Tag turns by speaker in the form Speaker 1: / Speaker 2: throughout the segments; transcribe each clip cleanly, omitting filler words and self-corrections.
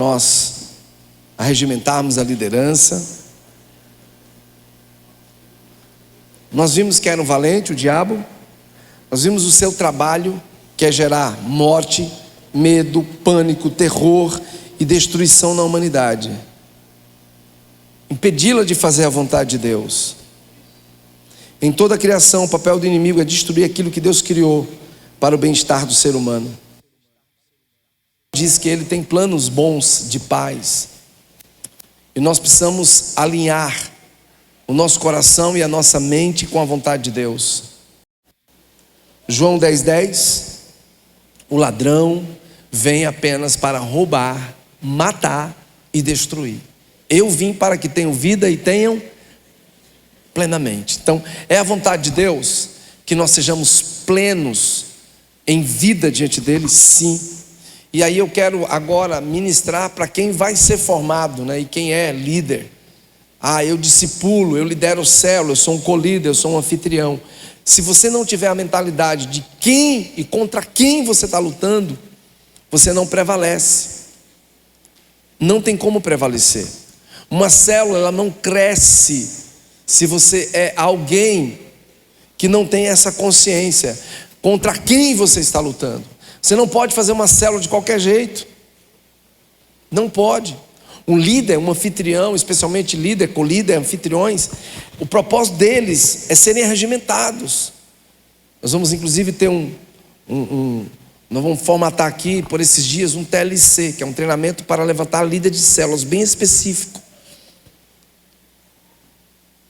Speaker 1: nós arregimentarmos a liderança. Nós vimos que era um valente, o diabo. Nós vimos o seu trabalho, que é gerar morte, medo, pânico, terror e destruição na humanidade, impedi-la de fazer a vontade de Deus. Em toda a criação, o papel do inimigo é destruir aquilo que Deus criou para o bem-estar do ser humano. Diz que ele tem planos bons de paz, e nós precisamos alinhar o nosso coração e a nossa mente com a vontade de Deus. João 10:10, o ladrão vem apenas para roubar, matar e destruir. Eu vim para que tenham vida e tenham plenamente. Então, é a vontade de Deus que nós sejamos plenos em vida diante dele, sim. E aí eu quero agora ministrar para quem vai ser formado, né? E quem é líder. Eu discipulo, eu lidero o célula, eu sou um co-líder, eu sou um anfitrião. Se você não tiver a mentalidade de quem e contra quem você está lutando, você não prevalece. Não tem como prevalecer. Uma célula, ela não cresce se você é alguém que não tem essa consciência contra quem você está lutando. Você não pode fazer uma célula de qualquer jeito. Não pode. Um líder, um anfitrião, especialmente líder, co-líder, anfitriões, o propósito deles é serem regimentados. Nós vamos inclusive ter nós vamos formatar aqui por esses dias um TLC, que é um treinamento para levantar líder de células, bem específico.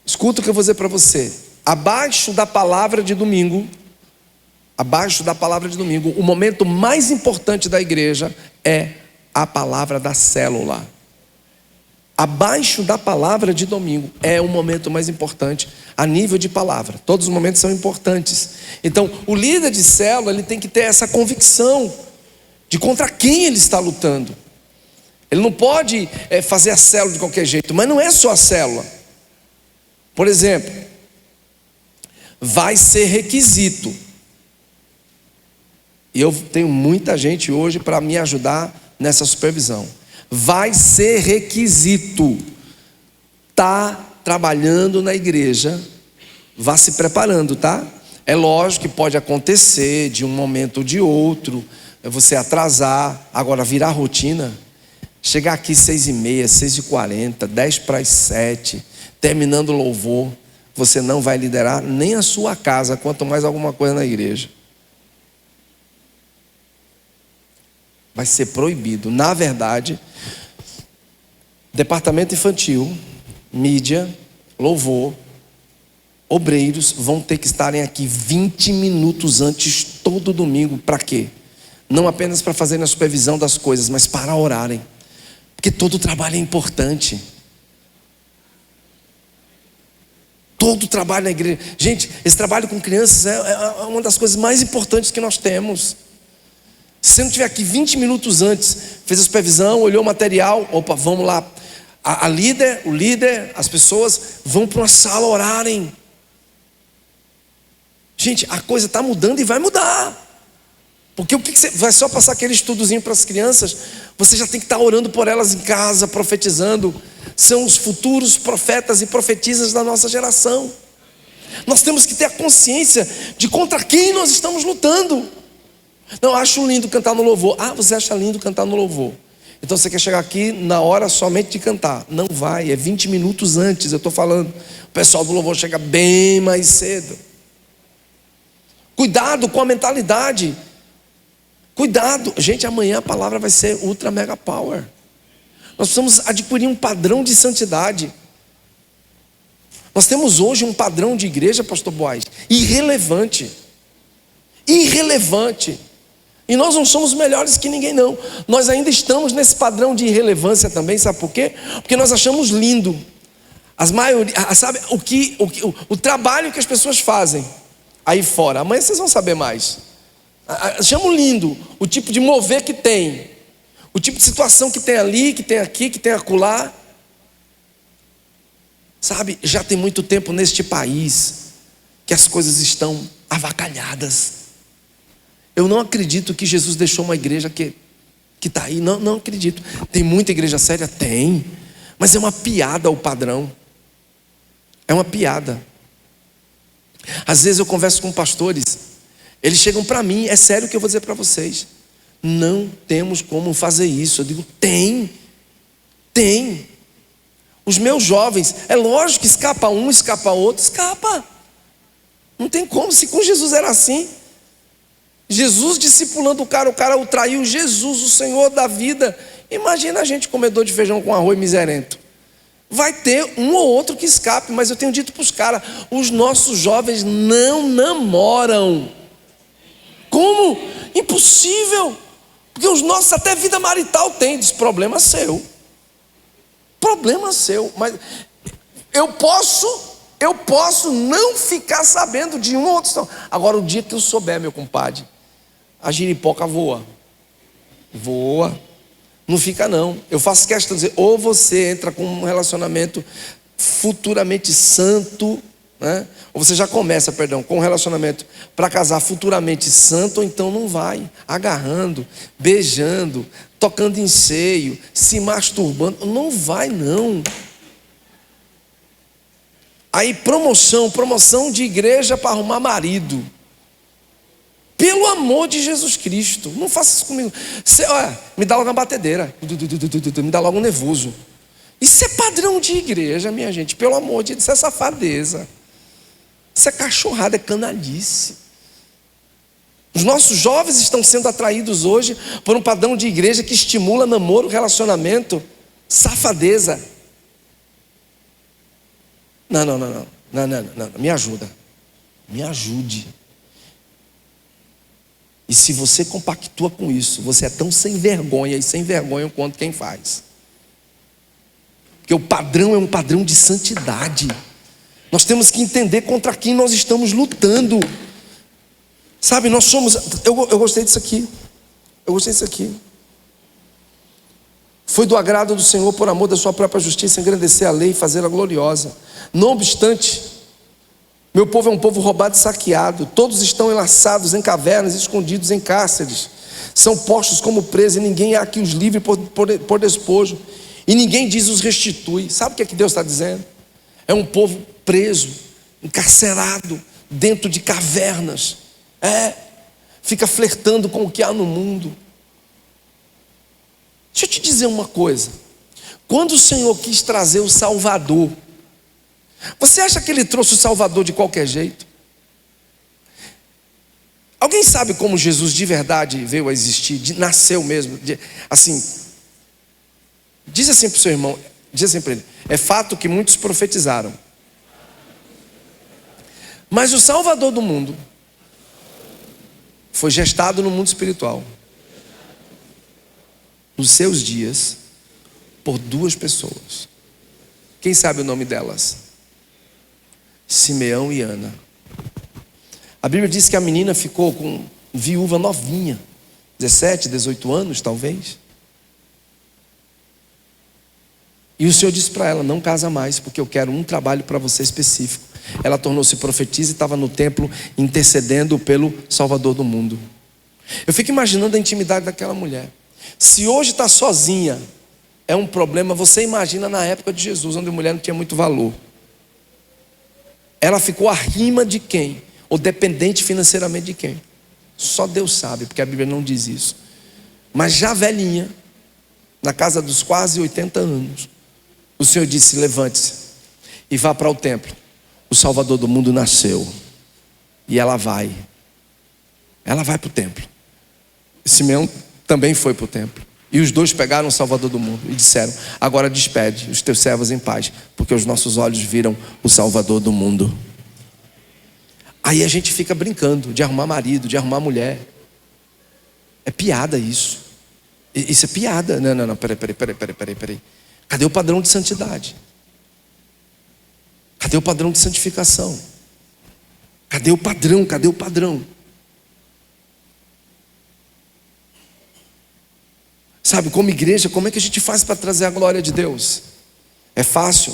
Speaker 1: Escuta o que eu vou dizer para você. Abaixo da palavra de domingo, o momento mais importante da igreja é a palavra da célula. Abaixo da palavra de domingo é o momento mais importante a nível de palavra. Todos os momentos são importantes. Então, o líder de célula, ele tem que ter essa convicção de contra quem ele está lutando. Ele não pode fazer a célula de qualquer jeito, mas não é só a célula. Por exemplo, vai ser requisito. E eu tenho muita gente hoje para me ajudar nessa supervisão. Vai ser requisito. Tá trabalhando na igreja, vá se preparando, tá? É lógico que pode acontecer de um momento ou de outro, você atrasar, agora virar rotina, chegar aqui 6h30, 6h40, 6:50, terminando o louvor, você não vai liderar nem a sua casa, quanto mais alguma coisa na igreja. Vai ser proibido. Na verdade, departamento infantil, mídia, louvor, obreiros vão ter que estarem aqui 20 minutos antes todo domingo. Para quê? Não apenas para fazerem a supervisão das coisas, mas para orarem. Porque todo trabalho é importante. Todo trabalho na igreja. Gente, esse trabalho com crianças é uma das coisas mais importantes que nós temos. Se você não estiver aqui 20 minutos antes, fez a supervisão, olhou o material, opa, vamos lá. O líder, as pessoas vão para uma sala orarem. Gente, a coisa está mudando e vai mudar. Porque o que você vai só passar aquele estudozinho para as crianças? Você já tem que estar orando por elas em casa, profetizando. São os futuros profetas e profetisas da nossa geração. Nós temos que ter a consciência de contra quem nós estamos lutando. Não, acho lindo cantar no louvor. Você acha lindo cantar no louvor? Então você quer chegar aqui na hora somente de cantar. Não vai, é 20 minutos antes. Eu estou falando, o pessoal do louvor chega bem mais cedo. Cuidado com a mentalidade. Cuidado. Gente, amanhã a palavra vai ser ultra mega power. Nós precisamos adquirir um padrão de santidade. Nós temos hoje um padrão de igreja, pastor Boaz, irrelevante. E nós não somos melhores que ninguém, não. Nós ainda estamos nesse padrão de irrelevância também, sabe por quê? Porque nós achamos lindo sabe o trabalho que as pessoas fazem aí fora. Amanhã vocês vão saber mais. Achamos lindo o tipo de mover que tem, o tipo de situação que tem ali, que tem aqui, que tem acolá. Sabe, já tem muito tempo neste país que as coisas estão avacalhadas. Eu não acredito que Jesus deixou uma igreja que que está aí. Não, não acredito. Tem muita igreja séria? Tem. Mas é uma piada o padrão. É uma piada. Às vezes eu converso com pastores, eles chegam para mim, é sério o que eu vou dizer para vocês. Não temos como fazer isso. Eu digo, tem. Os meus jovens, é lógico que escapa um, escapa outro, escapa. Não tem como, se com Jesus era assim. Jesus discipulando o cara o traiu, Jesus, o Senhor da vida. Imagina a gente comedor de feijão com arroz miserento. Vai ter um ou outro que escape, mas eu tenho dito para os caras, os nossos jovens não namoram. Como? Impossível. Porque os nossos até vida marital tem, diz, problema seu. Problema seu. Mas eu posso não ficar sabendo de um ou outro. Agora o dia que eu souber, meu compadre, a giripoca voa. Não fica não. Eu faço questão de dizer, ou você entra com um relacionamento futuramente santo, né? Ou você já começa, com um relacionamento para casar futuramente santo, ou então não vai, agarrando, beijando, tocando em seio, se masturbando, não vai não. Aí promoção de igreja para arrumar marido. Pelo amor de Jesus Cristo, não faça isso comigo. Olha, me dá logo uma batedeira, me dá logo um nervoso. Isso é padrão de igreja, minha gente. Pelo amor de Deus, isso é safadeza. Isso é cachorrada, é canalice. Os nossos jovens estão sendo atraídos hoje por um padrão de igreja que estimula namoro, relacionamento, safadeza. Não, me ajuda. Me ajude. E se você compactua com isso, você é tão sem vergonha e sem vergonha quanto quem faz. Porque o padrão é um padrão de santidade. Nós temos que entender contra quem nós estamos lutando. Sabe, nós somos... Eu gostei disso aqui. Foi do agrado do Senhor, por amor da sua própria justiça, engrandecer a lei e fazê-la gloriosa. Não obstante, meu povo é um povo roubado e saqueado. Todos estão enlaçados em cavernas, escondidos em cárceres. São postos como presos e ninguém há que os livre por despojo. E ninguém diz os restitui. Sabe o que é que Deus está dizendo? É um povo preso, encarcerado, dentro de cavernas. Fica flertando com o que há no mundo. Deixa eu te dizer uma coisa. Quando o Senhor quis trazer o Salvador, você acha que Ele trouxe o Salvador de qualquer jeito? Alguém sabe como Jesus de verdade veio a existir, nasceu mesmo? Assim, diz assim para o seu irmão, diz assim para ele: é fato que muitos profetizaram, mas o Salvador do mundo foi gestado no mundo espiritual, nos seus dias, por duas pessoas. Quem sabe o nome delas? Simeão e Ana. A Bíblia diz que a menina ficou com viúva novinha, 17, 18 anos talvez. E o Senhor disse para ela: não casa mais, porque eu quero um trabalho para você específico. Ela tornou-se profetisa e estava no templo intercedendo pelo Salvador do mundo. Eu fico imaginando a intimidade daquela mulher. Se hoje está sozinha é um problema, você imagina na época de Jesus, onde a mulher não tinha muito valor. Ela ficou à rima de quem? Ou dependente financeiramente de quem? Só Deus sabe, porque a Bíblia não diz isso. Mas já velhinha, na casa dos quase 80 anos, o Senhor disse: levante-se e vá para o templo. O Salvador do mundo nasceu. E ela vai para o templo. Simeão também foi para o templo. E os dois pegaram o Salvador do mundo e disseram: agora despede os teus servos em paz, porque os nossos olhos viram o Salvador do mundo. Aí a gente fica brincando de arrumar marido, de arrumar mulher. É piada isso. Isso é piada. Não, peraí. Cadê o padrão de santidade? Cadê o padrão de santificação? Cadê o padrão? Sabe, como igreja, como é que a gente faz para trazer a glória de Deus? É fácil?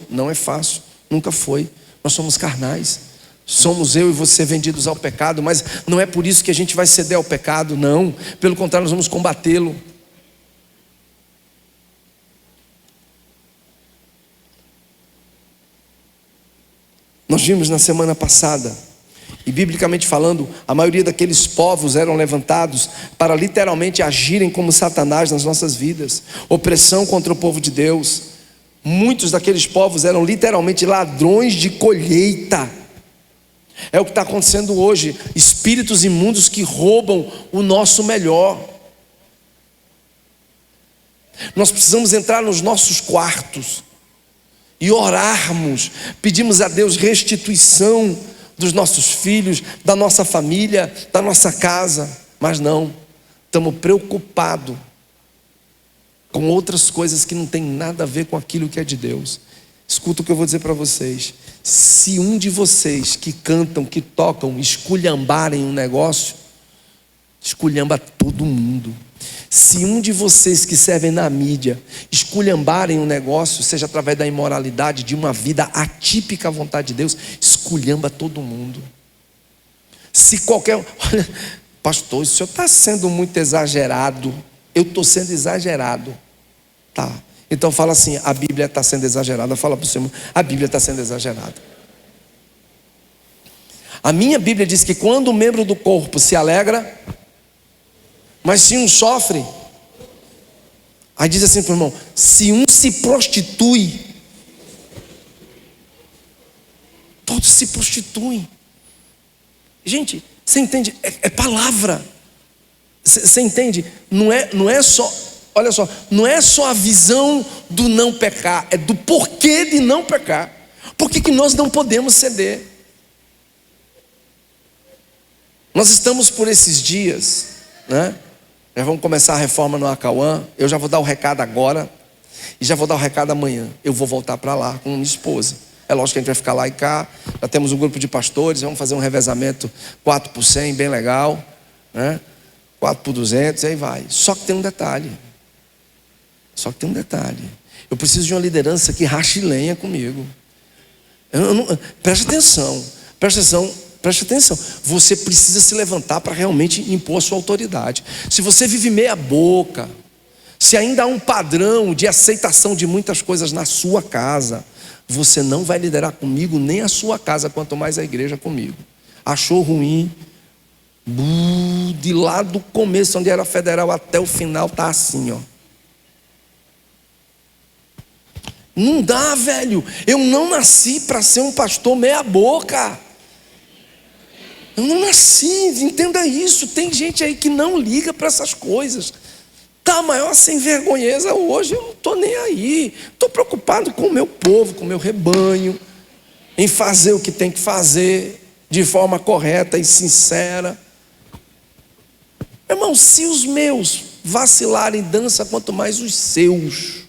Speaker 1: Não é fácil. Nunca foi. Nós somos carnais. Somos eu e você vendidos ao pecado, mas não é por isso que a gente vai ceder ao pecado, não. Pelo contrário, nós vamos combatê-lo. Nós vimos na semana passada, e biblicamente falando, a maioria daqueles povos eram levantados para literalmente agirem como Satanás nas nossas vidas. Opressão contra o povo de Deus. Muitos daqueles povos eram literalmente ladrões de colheita. É o que está acontecendo hoje. Espíritos imundos que roubam o nosso melhor. Nós precisamos entrar nos nossos quartos e orarmos, pedimos a Deus restituição dos nossos filhos, da nossa família, da nossa casa. Mas não, estamos preocupados com outras coisas que não tem nada a ver com aquilo que é de Deus. Escuta o que eu vou dizer para vocês. Se um de vocês que cantam, que tocam, esculhambarem um negócio, esculhamba todo mundo. Se um de vocês que servem na mídia esculhambarem um negócio, seja através da imoralidade, de uma vida atípica à vontade de Deus, esculhamba todo mundo. Se qualquer... Olha, pastor, o senhor está sendo muito exagerado. Eu estou sendo exagerado. Tá. Então fala assim, a Bíblia está sendo exagerada. Fala para o seu irmão, a Bíblia está sendo exagerada. A minha Bíblia diz que quando um membro do corpo se alegra, mas se um sofre, aí diz assim para o irmão, se um se prostitui, todos se prostituem. Gente, você entende? É palavra. Você entende? Não é só, olha só, não é só a visão do não pecar, é do porquê de não pecar. Por que nós não podemos ceder? Nós estamos por esses dias, né? Já vamos começar a reforma no Acauã. Eu já vou dar o recado agora e já vou dar o recado amanhã. Eu vou voltar para lá com minha esposa. É lógico que a gente vai ficar lá e cá. Já temos um grupo de pastores. Vamos fazer um revezamento 4 por 100, bem legal, né? 4 por 200, aí vai. Só que tem um detalhe. Eu preciso de uma liderança que rache lenha comigo. Preste atenção, você precisa se levantar para realmente impor a sua autoridade. Se você vive meia boca, se ainda há um padrão de aceitação de muitas coisas na sua casa, você não vai liderar comigo nem a sua casa, quanto mais a igreja comigo. Achou ruim? De lá do começo, onde era federal, até o final tá assim, ó. Não dá, velho. Eu não nasci para ser um pastor meia boca. Eu não nasci, entenda isso. Tem gente aí que não liga para essas coisas. Tá maior sem vergonheza hoje. Eu não estou nem aí. Estou preocupado com o meu povo, com o meu rebanho, em fazer o que tem que fazer de forma correta e sincera. Irmão, se os meus vacilarem, dança quanto mais os seus.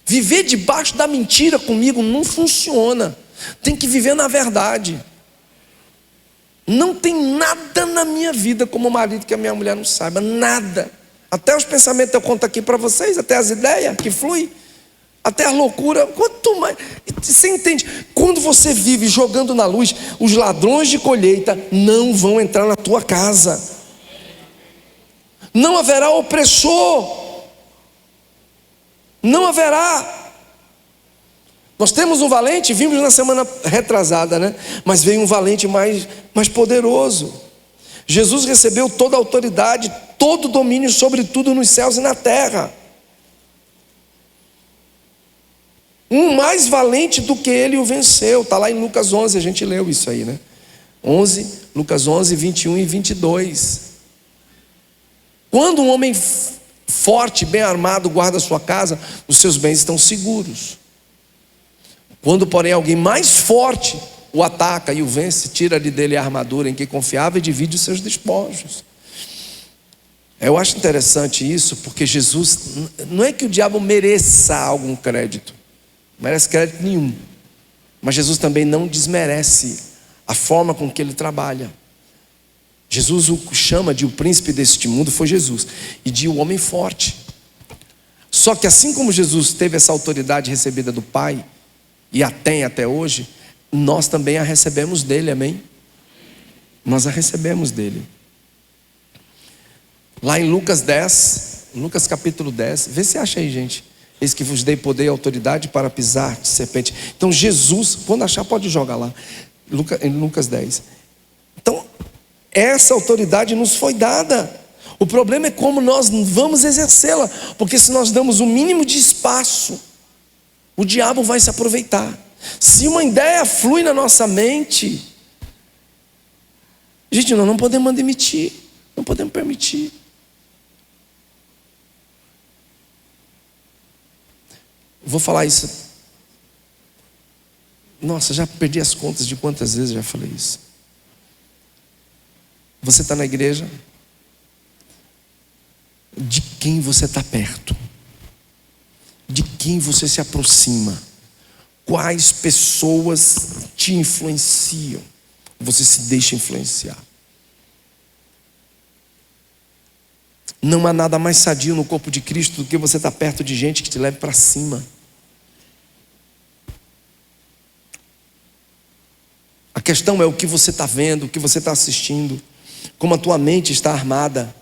Speaker 1: Viver debaixo da mentira comigo não funciona. Tem que viver na verdade. Não tem nada na minha vida como marido que a minha mulher não saiba. Nada. Até os pensamentos eu conto aqui para vocês, até as ideias que fluem, até a loucura. Quanto mais. Você entende? Quando você vive jogando na luz, os ladrões de colheita não vão entrar na tua casa. Não haverá opressor. Não haverá. Nós temos um valente, vimos na semana retrasada, né? Mas veio um valente mais poderoso. Jesus recebeu toda a autoridade, todo o domínio sobre tudo nos céus e na terra. Um mais valente do que ele o venceu. Está lá em Lucas 11, a gente leu isso aí, né? Lucas 11, 21 e 22. Quando um homem forte, bem armado, guarda sua casa, os seus bens estão seguros. Quando, porém, alguém mais forte o ataca e o vence, tira-lhe dele a armadura em que confiava e divide os seus despojos. Eu acho interessante isso, porque Jesus, não é que o diabo mereça algum crédito, não merece crédito nenhum, mas Jesus também não desmerece a forma com que ele trabalha. Jesus o chama de o príncipe deste mundo, foi Jesus, e de o homem forte. Só que assim como Jesus teve essa autoridade recebida do Pai, e a tem até hoje, nós também a recebemos dele, amém? Nós a recebemos dele. Lá em Lucas 10, Lucas capítulo 10, vê se acha aí, gente. Eis que vos dei poder e autoridade para pisar de serpente. Então Jesus, quando achar pode jogar lá, em Lucas 10. Então essa autoridade nos foi dada. O problema é como nós vamos exercê-la, porque se nós damos o mínimo de espaço, o diabo vai se aproveitar. Se uma ideia flui na nossa mente, gente, nós não podemos admitir, não podemos permitir. Vou falar isso. Nossa, já perdi as contas de quantas vezes já falei isso. Você está na igreja? De quem você está perto? De quem você se aproxima? Quais pessoas te influenciam? Você se deixa influenciar. Não há nada mais sadio no corpo de Cristo do que você estar perto de gente que te leve para cima. A questão é o que você está vendo, o que você está assistindo, como a tua mente está armada.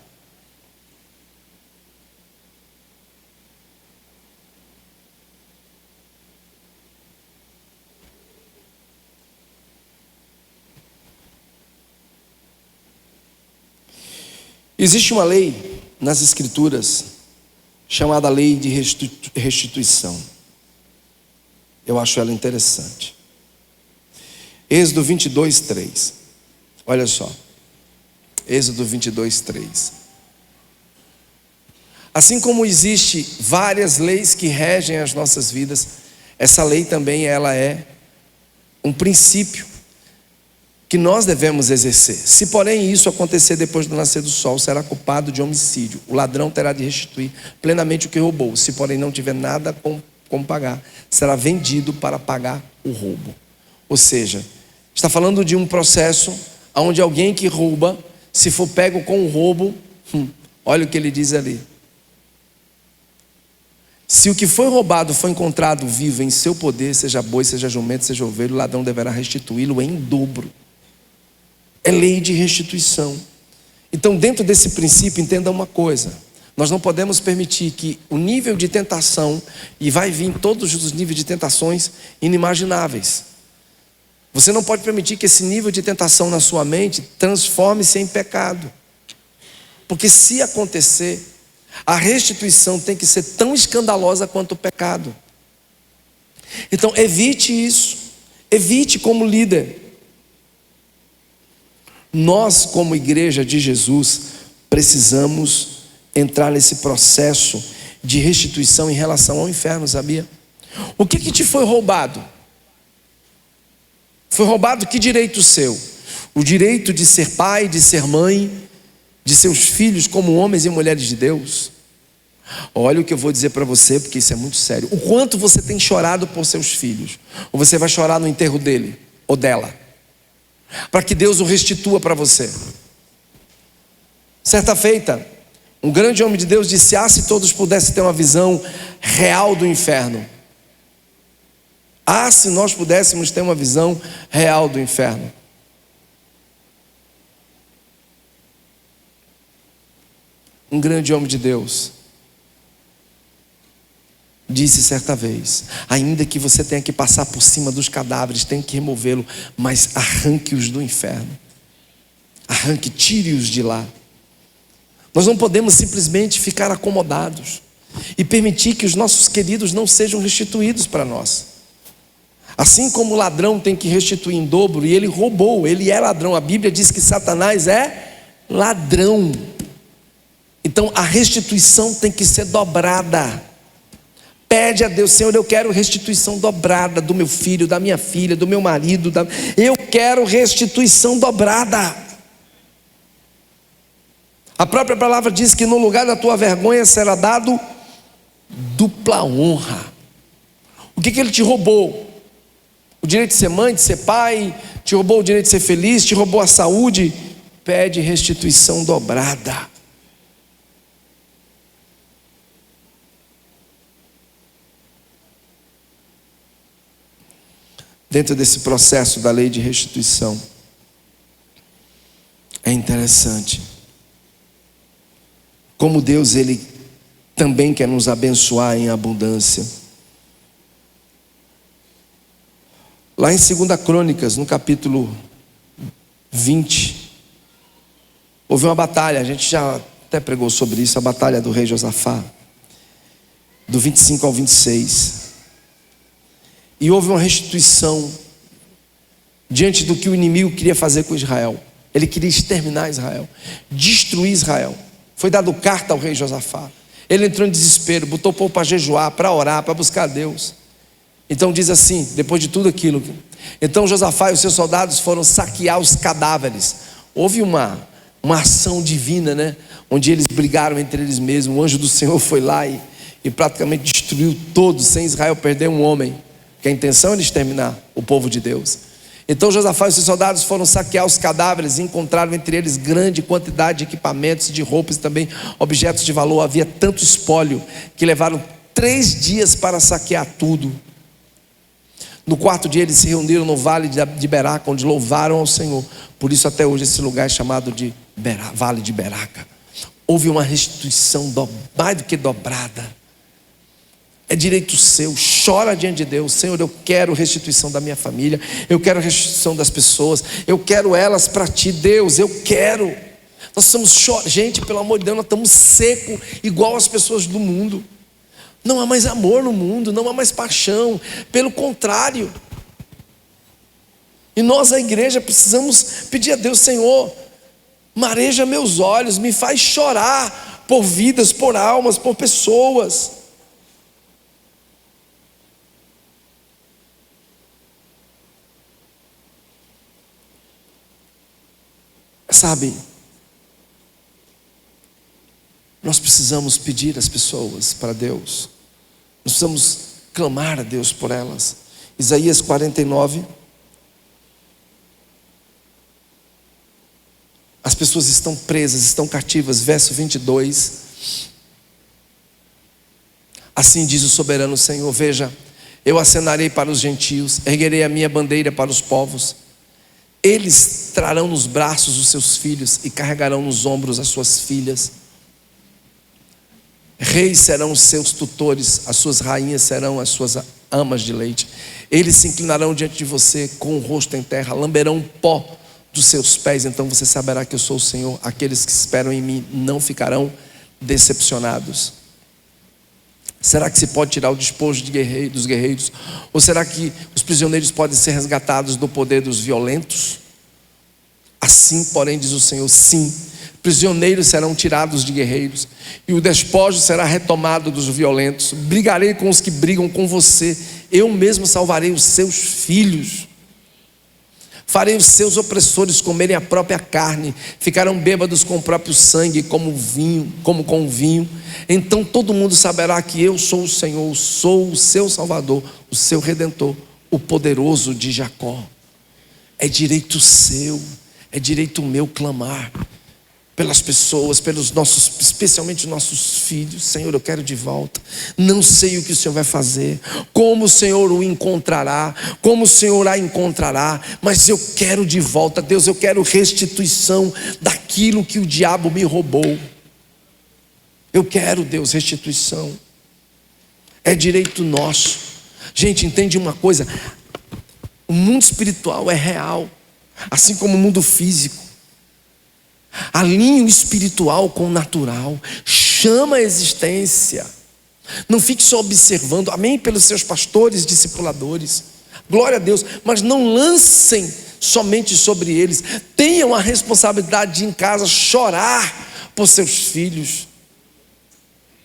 Speaker 1: Existe uma lei nas Escrituras chamada lei de restituição. Eu acho ela interessante. Êxodo 22, 3. Olha só. Êxodo 22, 3. Assim como existe várias leis que regem as nossas vidas, essa lei também ela é um princípio que nós devemos exercer. Se porém isso acontecer depois do nascer do sol, será culpado de homicídio. O ladrão terá de restituir plenamente o que roubou. Se porém não tiver nada como pagar, será vendido para pagar o roubo. Ou seja, está falando de um processo onde alguém que rouba, se for pego com o roubo, olha o que ele diz ali. Se o que foi roubado foi encontrado vivo em seu poder, seja boi, seja jumento, seja ovelha, o ladrão deverá restituí-lo em dobro. É lei de restituição. Então, dentro desse princípio, entenda uma coisa: nós não podemos permitir que o nível de tentação, e vai vir todos os níveis de tentações inimagináveis. Você não pode permitir que esse nível de tentação na sua mente transforme-se em pecado. Porque se acontecer, a restituição tem que ser tão escandalosa quanto o pecado. Então evite isso. Evite como líder. Nós, como igreja de Jesus, precisamos entrar nesse processo de restituição em relação ao inferno, sabia? O que te foi roubado? Foi roubado que direito seu? O direito de ser pai, de ser mãe, de seus filhos como homens e mulheres de Deus? Olha o que eu vou dizer para você, porque isso é muito sério. O quanto você tem chorado por seus filhos? Ou você vai chorar no enterro dele ou dela, para que Deus o restitua para você? Certa feita, um grande homem de Deus disse: se todos pudessem ter uma visão real do inferno. Se nós pudéssemos ter uma visão real do inferno. Um grande homem de Deus disse certa vez: ainda que você tenha que passar por cima dos cadáveres, tenha que removê-lo, mas arranque-os do inferno. Arranque, tire-os de lá. Nós não podemos simplesmente ficar acomodados e permitir que os nossos queridos não sejam restituídos para nós. Assim como o ladrão tem que restituir em dobro, e ele roubou, ele é ladrão. A Bíblia diz que Satanás é ladrão. Então a restituição tem que ser dobrada. Pede a Deus: Senhor, eu quero restituição dobrada do meu filho, da minha filha, do meu marido, eu quero restituição dobrada. A própria palavra diz que no lugar da tua vergonha será dado dupla honra. O que ele te roubou? O direito de ser mãe, de ser pai, te roubou o direito de ser feliz, te roubou a saúde. Pede restituição dobrada. Dentro desse processo da lei de restituição, é interessante como Deus, ele também quer nos abençoar em abundância. Lá em 2 Crônicas, no capítulo 20, houve uma batalha, a gente já até pregou sobre isso, a batalha do rei Josafá, do 25 ao 26. E houve uma restituição diante do que o inimigo queria fazer com Israel. Ele queria exterminar Israel, destruir Israel. Foi dado carta ao rei Josafá. Ele entrou em desespero, botou o povo para jejuar, para orar, para buscar a Deus. Então diz assim, depois de tudo aquilo: então Josafá e os seus soldados foram saquear os cadáveres. Houve uma ação divina, né? Onde eles brigaram entre eles mesmos. O anjo do Senhor foi lá e praticamente destruiu todos, sem Israel perder um homem, porque a intenção era exterminar o povo de Deus. Então Josafá e seus soldados foram saquear os cadáveres e encontraram entre eles grande quantidade de equipamentos, de roupas e também objetos de valor. Havia tanto espólio que levaram 3 dias para saquear tudo. No 4º dia eles se reuniram no vale de Beraca, onde louvaram ao Senhor. Por isso até hoje esse lugar é chamado de Vale de Beraca. Houve uma restituição mais do que dobrada. É direito seu, chora diante de Deus: Senhor, eu quero restituição da minha família, eu quero restituição das pessoas, eu quero elas para ti, Deus, eu quero. Nós estamos gente, pelo amor de Deus, nós estamos secos, igual as pessoas do mundo. Não há mais amor no mundo, não há mais paixão, pelo contrário. E nós, a igreja, precisamos pedir a Deus: Senhor, mareja meus olhos, me faz chorar por vidas, por almas, por pessoas. Sabe, nós precisamos pedir às pessoas para Deus, nós precisamos clamar a Deus por elas. Isaías 49. As pessoas estão presas, estão cativas. Verso 22. Assim diz o soberano Senhor: veja, eu acenarei para os gentios, erguerei a minha bandeira para os povos. Eles trarão nos braços os seus filhos e carregarão nos ombros as suas filhas. Reis serão os seus tutores, as suas rainhas serão as suas amas de leite. Eles se inclinarão diante de você com o rosto em terra, lamberão o pó dos seus pés. Então você saberá que eu sou o Senhor. Aqueles que esperam em mim não ficarão decepcionados. Será que se pode tirar o despojo dos guerreiros? Ou será que os prisioneiros podem ser resgatados do poder dos violentos? Assim, porém, diz o Senhor: sim, prisioneiros serão tirados de guerreiros, e o despojo será retomado dos violentos. Brigarei com os que brigam com você, eu mesmo salvarei os seus filhos. Farei os seus opressores comerem a própria carne, ficarão bêbados com o próprio sangue, como com vinho. Então todo mundo saberá que eu sou o Senhor, sou o seu Salvador, o seu Redentor, o poderoso de Jacó. É direito seu, é direito meu clamar pelas pessoas, pelos nossos, especialmente os nossos filhos. Senhor, eu quero de volta. Não sei o que o Senhor vai fazer, como o Senhor o encontrará, como o Senhor a encontrará, mas eu quero de volta. Deus, eu quero restituição daquilo que o diabo me roubou. Eu quero, Deus, restituição. É direito nosso. Gente, entende uma coisa: o mundo espiritual é real, assim como o mundo físico. Alinhe o espiritual com o natural, chama a existência. Não fique só observando. Amém pelos seus pastores, discipuladores, glória a Deus. Mas não lancem somente sobre eles. Tenham a responsabilidade de em casa chorar por seus filhos.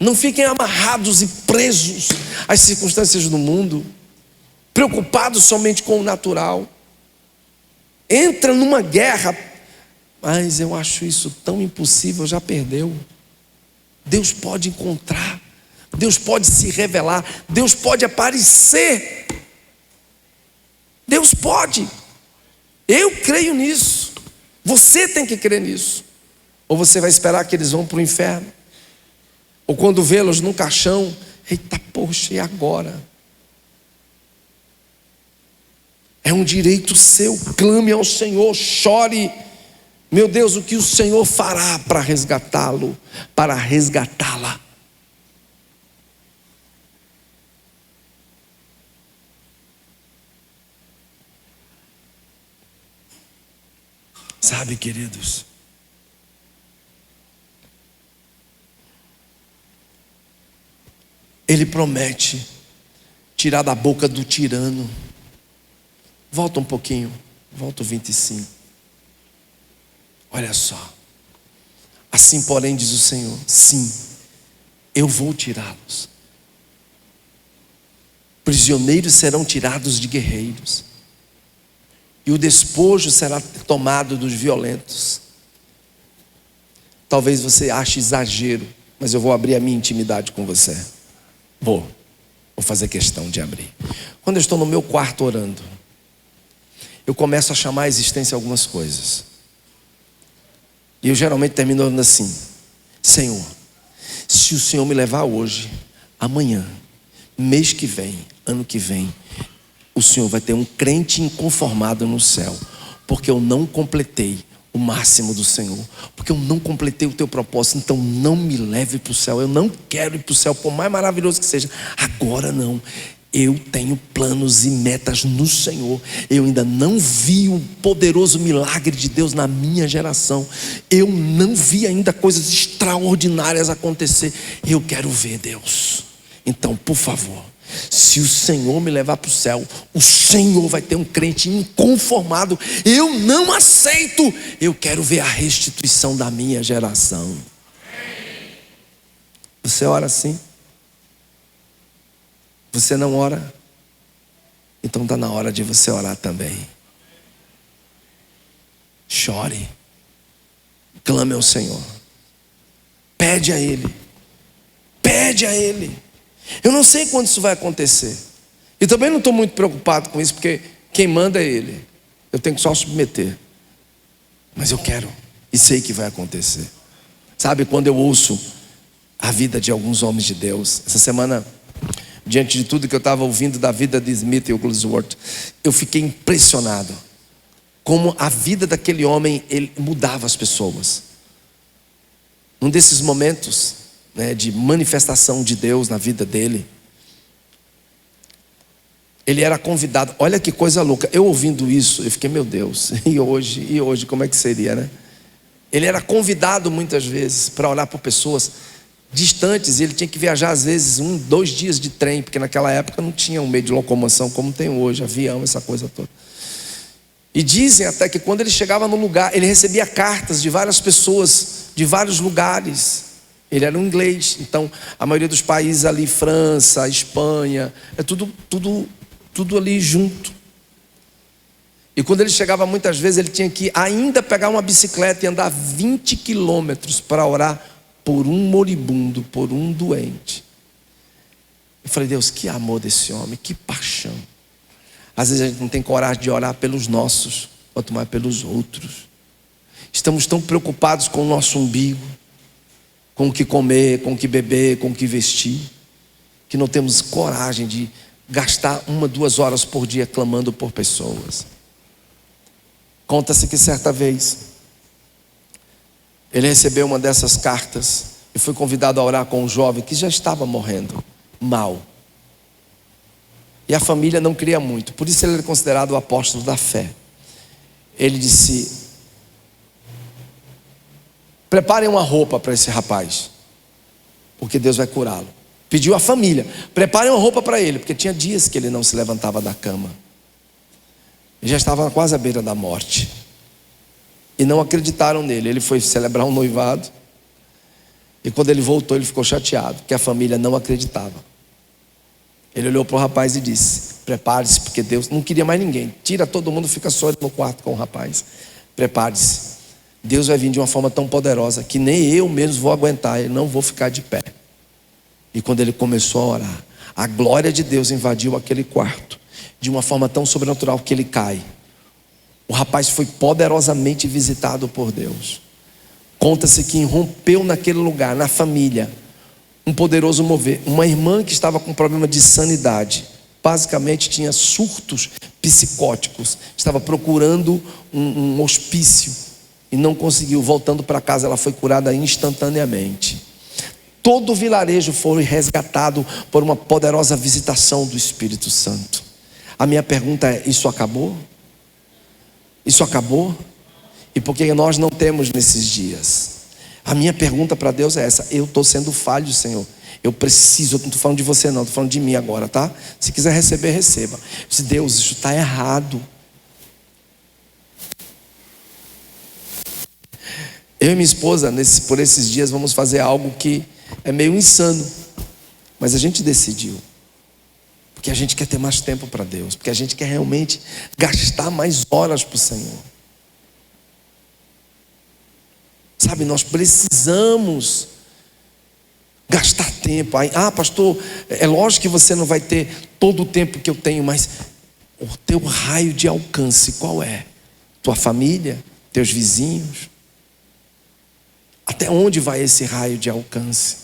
Speaker 1: Não fiquem amarrados e presos às circunstâncias do mundo, preocupados somente com o natural. Entra numa guerra: mas eu acho isso tão impossível, já perdeu. Deus pode encontrar, Deus pode se revelar, Deus pode aparecer. Deus pode. Eu creio nisso. Você tem que crer nisso. Ou você vai esperar que eles vão para o inferno, ou quando vê-los num caixão: eita, poxa, e agora? É um direito seu. Clame ao Senhor, chore. Meu Deus, o que o Senhor fará para resgatá-lo, para resgatá-la? Sabe, queridos, Ele promete tirar da boca do tirano. Volta um pouquinho, volta o 25. Olha só. Assim, porém, diz o Senhor: sim, eu vou tirá-los. Prisioneiros serão tirados de guerreiros, e o despojo será tomado dos violentos. Talvez você ache exagero, mas eu vou abrir a minha intimidade com você. Vou fazer questão de abrir. Quando eu estou no meu quarto orando, eu começo a chamar à existência algumas coisas. E eu geralmente termino orando assim: Senhor, se o Senhor me levar hoje, amanhã, mês que vem, ano que vem, o Senhor vai ter um crente inconformado no céu, porque eu não completei o máximo do Senhor, porque eu não completei o teu propósito. Então não me leve para o céu. Eu não quero ir para o céu, por mais maravilhoso que seja. Agora não. Eu tenho planos e metas no Senhor. Eu ainda não vi o poderoso milagre de Deus na minha geração. Eu não vi ainda coisas extraordinárias acontecer. Eu quero ver, Deus. Então, por favor, se o Senhor me levar para o céu, o Senhor vai ter um crente inconformado. Eu não aceito. Eu quero ver a restituição da minha geração. Você ora assim? Você não ora? Então está na hora de você orar também. Chore. Clame ao Senhor. Pede a Ele. Pede a Ele. Eu não sei quando isso vai acontecer. E também não estou muito preocupado com isso, porque quem manda é Ele. Eu tenho que só submeter. Mas eu quero e sei que vai acontecer. Sabe, quando eu ouço a vida de alguns homens de Deus, essa semana, diante de tudo que eu estava ouvindo da vida de Smith e Wigglesworth, eu fiquei impressionado como a vida daquele homem, ele mudava as pessoas. Num desses momentos, né, de manifestação de Deus na vida dele, ele era convidado. Olha que coisa louca. Eu ouvindo isso, eu fiquei, meu Deus, e hoje como é que seria, né? Ele era convidado muitas vezes para orar por pessoas distantes, e ele tinha que viajar às vezes 2 dias de trem, porque naquela época não tinha um meio de locomoção como tem hoje, avião, essa coisa toda. E dizem até que quando ele chegava no lugar, ele recebia cartas de várias pessoas de vários lugares. Ele era um inglês, então a maioria dos países ali, França, Espanha, é tudo ali junto. E quando ele chegava, muitas vezes ele tinha que ainda pegar uma bicicleta e andar 20 quilômetros para orar por um moribundo, por um doente. Eu falei, Deus, que amor desse homem, que paixão. Às vezes a gente não tem coragem de orar pelos nossos, quanto mais pelos outros. Estamos tão preocupados com o nosso umbigo, com o que comer, com o que beber, com o que vestir, que não temos coragem de gastar 1, 2 horas por dia clamando por pessoas. Conta-se que certa vez ele recebeu uma dessas cartas e foi convidado a orar com um jovem que já estava morrendo mal. E a família não queria muito, por isso ele era considerado o apóstolo da fé. Ele disse: preparem uma roupa para esse rapaz, porque Deus vai curá-lo. Pediu à família: preparem uma roupa para ele, porque tinha dias que ele não se levantava da cama. Ele já estava quase à beira da morte. E não acreditaram nele. Ele foi celebrar um noivado, e quando ele voltou, ele ficou chateado, porque a família não acreditava. Ele olhou para o rapaz e disse: prepare-se, porque Deus não queria mais ninguém. Tira todo mundo, fica só no quarto com o rapaz. Prepare-se, Deus vai vir de uma forma tão poderosa que nem eu mesmo vou aguentar, eu não vou ficar de pé. E quando ele começou a orar, a glória de Deus invadiu aquele quarto de uma forma tão sobrenatural que ele cai. O rapaz foi poderosamente visitado por Deus. Conta-se que irrompeu naquele lugar, na família, um poderoso mover. Uma irmã que estava com problema de sanidade, basicamente tinha surtos psicóticos, estava procurando um hospício e não conseguiu. Voltando para casa, ela foi curada instantaneamente. Todo o vilarejo foi resgatado por uma poderosa visitação do Espírito Santo. A minha pergunta é: isso acabou? Isso acabou? e porque nós não temos nesses dias. A minha pergunta para Deus é essa: eu estou sendo falho, Senhor. Eu preciso, eu não estou falando de você não, estou falando de mim agora, tá? Se quiser receber, receba. Se Deus, isso está errado. Eu e minha esposa, por esses dias, vamos fazer algo que é meio insano, mas a gente decidiu. Porque a gente quer ter mais tempo para Deus, porque a gente quer realmente gastar mais horas para o Senhor. Sabe, nós precisamos gastar tempo. Ah, pastor, é lógico que você não vai ter todo o tempo que eu tenho, mas o teu raio de alcance qual é? Tua família, teus vizinhos. Até onde vai esse raio de alcance?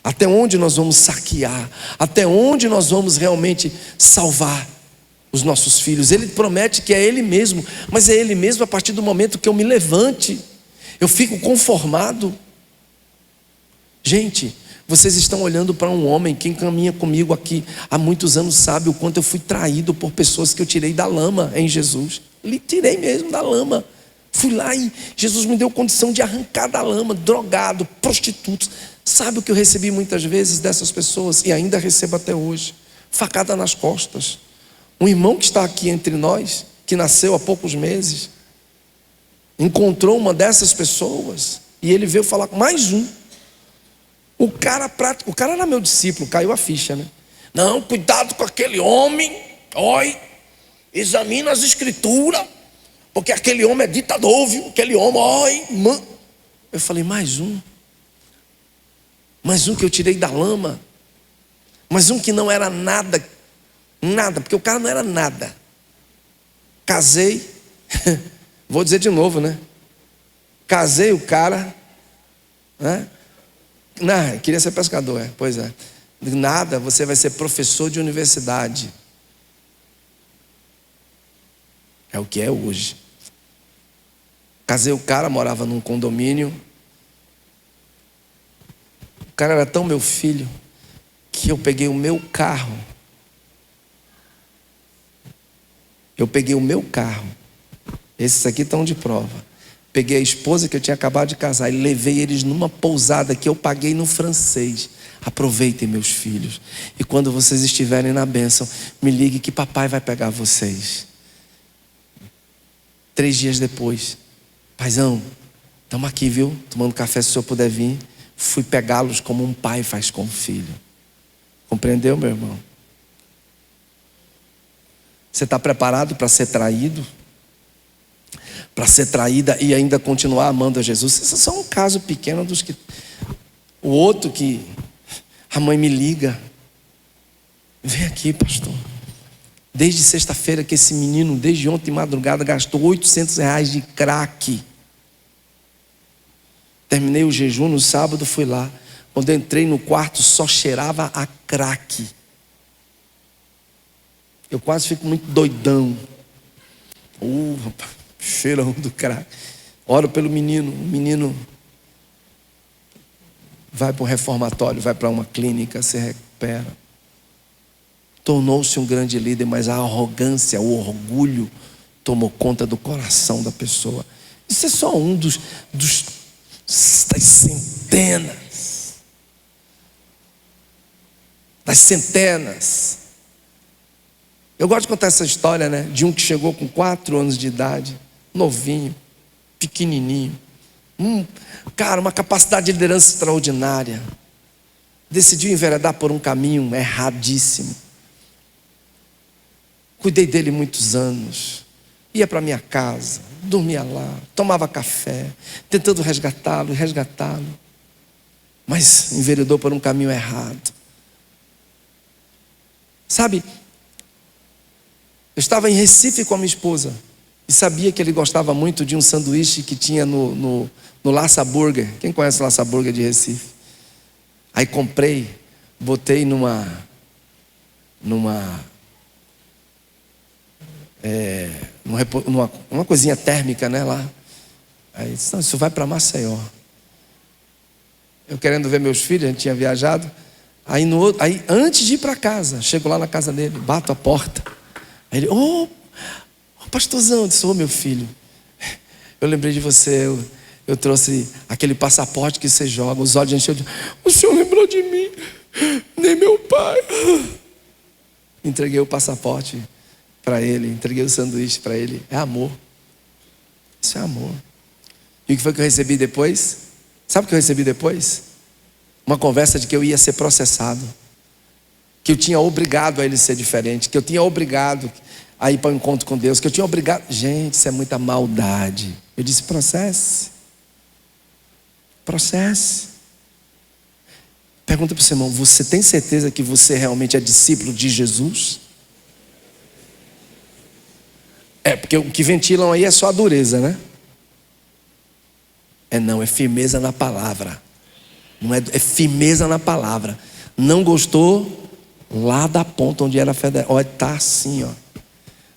Speaker 1: Até onde nós vamos saquear? Até onde nós vamos realmente salvar os nossos filhos? Ele promete que é Ele mesmo, mas é Ele mesmo a partir do momento que eu me levante. Eu fico conformado. Gente, vocês estão olhando para um homem. Quem caminha comigo aqui há muitos anos sabe o quanto eu fui traído por pessoas que eu tirei da lama em Jesus. Lhe tirei mesmo da lama. Fui lá e Jesus me deu condição de arrancar da lama, drogado, prostitutos. Sabe o que eu recebi muitas vezes dessas pessoas? E ainda recebo até hoje. Facada nas costas. Um irmão que está aqui entre nós, que nasceu há poucos meses, encontrou uma dessas pessoas e ele veio falar com mais um. O cara era meu discípulo, caiu a ficha, né? Não, cuidado com aquele homem. Oi, examina as escrituras, porque aquele homem é ditador, viu? Aquele homem, oi, mano. Eu falei, mais um que eu tirei da lama, mais um que não era nada, porque o cara não era nada. Casei, vou dizer de novo, né? Casei o cara, né? Não, queria ser pescador, pois é. Nada, você vai ser professor de universidade. É o que é hoje. Casei o cara, morava num condomínio. O cara era tão meu filho que eu peguei o meu carro. Esses aqui estão de prova. Peguei a esposa que eu tinha acabado de casar e levei eles numa pousada que eu paguei no Francês. Aproveitem, meus filhos. E quando vocês estiverem na bênção, me ligue que papai vai pegar vocês. 3 dias depois, paizão, estamos aqui, viu? Tomando café, se o senhor puder vir. Fui pegá-los como um pai faz com o filho. Compreendeu, meu irmão? Você está preparado para ser traído? Para ser traída e ainda continuar amando a Jesus? Isso é só um caso pequeno dos que... O outro que a mãe me liga. Vem aqui, pastor. Desde sexta-feira que esse menino, desde ontem de madrugada, gastou R$800 de crack. Terminei o jejum no sábado, fui lá. Quando eu entrei no quarto, só cheirava a crack. Eu quase fico muito doidão. Rapaz, cheirão do crack. Oro pelo menino. O menino vai para um reformatório, vai para uma clínica, se recupera. Tornou-se um grande líder, mas a arrogância, o orgulho tomou conta do coração da pessoa. Isso é só um das centenas. Eu gosto de contar essa história, né? De um que chegou com 4 anos de idade, novinho, pequenininho. Cara, uma capacidade de liderança extraordinária. Decidiu enveredar por um caminho erradíssimo. Cuidei dele muitos anos. Ia para minha casa, dormia lá, tomava café, tentando resgatá-lo. Mas enveredou por um caminho errado. Sabe, eu estava em Recife com a minha esposa e sabia que ele gostava muito de um sanduíche que tinha no Lassa Burger. Quem conhece o Lassa Burger de Recife? Aí comprei, botei numa coisinha térmica, né, lá. Aí disse, não, isso vai para Maceió. Eu querendo ver meus filhos, a gente tinha viajado. Aí antes de ir para casa, chego lá na casa dele, bato a porta. Aí ele, pastorzão, eu disse, meu filho, Eu lembrei de você, eu trouxe aquele passaporte que você joga, os olhos encheu de... O Senhor lembrou de mim, nem meu pai. Entreguei o passaporte para ele, entreguei o sanduíche para ele. É amor. Isso é amor. E o que foi que eu recebi depois? Sabe o que eu recebi depois? Uma conversa de que eu ia ser processado, que eu tinha obrigado a ele ser diferente, que eu tinha obrigado a ir para o encontro com Deus, que eu tinha obrigado. Gente, isso é muita maldade. Eu disse: processe. Pergunta para o seu irmão: você tem certeza que você realmente é discípulo de Jesus? Porque o que ventilam aí é só a dureza, né? Não, é firmeza na palavra. Não é firmeza na palavra. Não gostou? Lá da ponta onde era federal. Olha, tá assim, ó.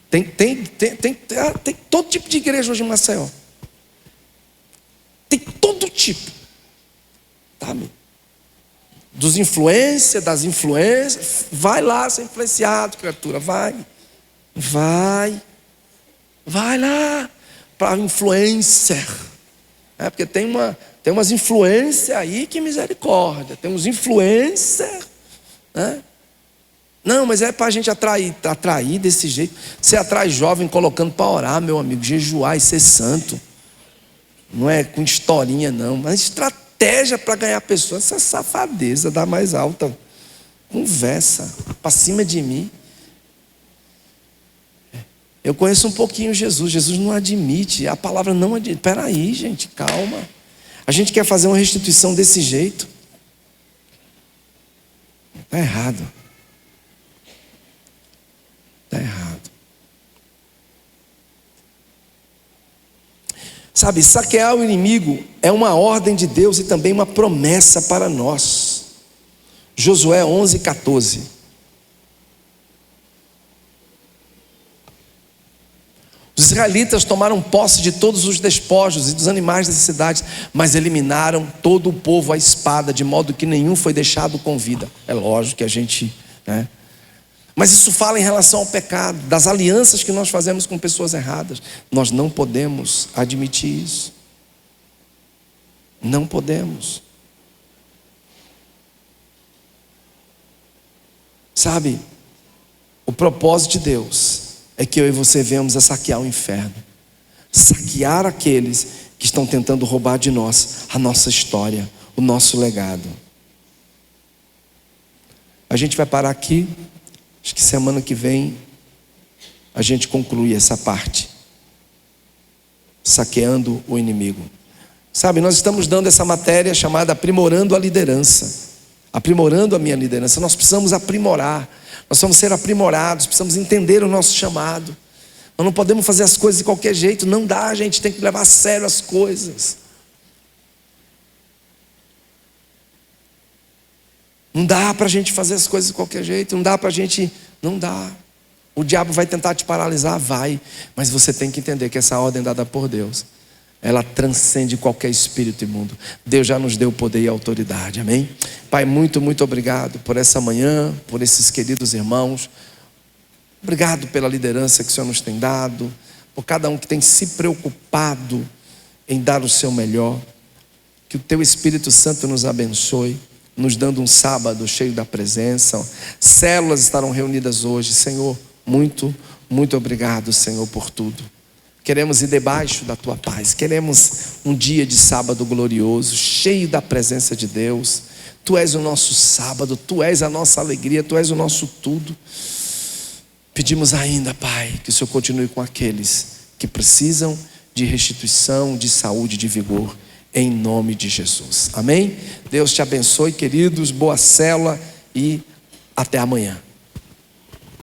Speaker 1: Tem todo tipo de igreja hoje em Maceió. Tem todo tipo. Tá, meu? Dos influências, das influências. Vai lá ser influenciado, criatura. Vai lá para influencer. Porque tem umas influências aí que misericórdia. Tem uns influencers, né? Não, mas é para a gente atrair desse jeito. Você atrai jovem colocando para orar, meu amigo, jejuar e ser santo. Não é com historinha não, mas estratégia para ganhar pessoas. Essa safadeza da mais alta. Conversa para cima de mim. Eu conheço um pouquinho Jesus. Jesus não admite, a palavra não admite. Espera aí, gente, calma. A gente quer fazer uma restituição desse jeito. Está errado. Está errado. Sabe, saquear o inimigo é uma ordem de Deus e também uma promessa para nós. Josué 11:14. Os israelitas tomaram posse de todos os despojos e dos animais das cidades, mas eliminaram todo o povo à espada, de modo que nenhum foi deixado com vida. É lógico que a gente, né? Mas isso fala em relação ao pecado, das alianças que nós fazemos com pessoas erradas. Nós não podemos admitir isso. Não podemos. Sabe, o propósito de Deus é que eu e você venhamos a saquear o inferno, saquear aqueles que estão tentando roubar de nós a nossa história, o nosso legado. A gente vai parar aqui. Acho que semana que vem a gente conclui essa parte, saqueando o inimigo. Sabe, nós estamos dando essa matéria chamada aprimorando a liderança, aprimorando a minha liderança. Nós precisamos aprimorar, nós vamos ser aprimorados, precisamos entender o nosso chamado. Nós não podemos fazer as coisas de qualquer jeito, não dá, a gente tem que levar a sério as coisas. Não dá para a gente fazer as coisas de qualquer jeito, não dá. O diabo vai tentar te paralisar, vai, mas você tem que entender que essa ordem dada por Deus, ela transcende qualquer espírito imundo. Deus já nos deu poder e autoridade, amém? Pai, muito, muito obrigado por essa manhã, por esses queridos irmãos. Obrigado pela liderança que o Senhor nos tem dado, por cada um que tem se preocupado em dar o seu melhor. Que o Teu Espírito Santo nos abençoe, nos dando um sábado cheio da presença. Células estarão reunidas hoje. Senhor, muito, muito obrigado, Senhor, por tudo. Queremos ir debaixo da Tua paz. Queremos um dia de sábado glorioso, cheio da presença de Deus. Tu és o nosso sábado, Tu és a nossa alegria, Tu és o nosso tudo. Pedimos ainda, Pai, que o Senhor continue com aqueles que precisam de restituição, de saúde, de vigor, em nome de Jesus, amém? Deus te abençoe, queridos, boa célula e até amanhã.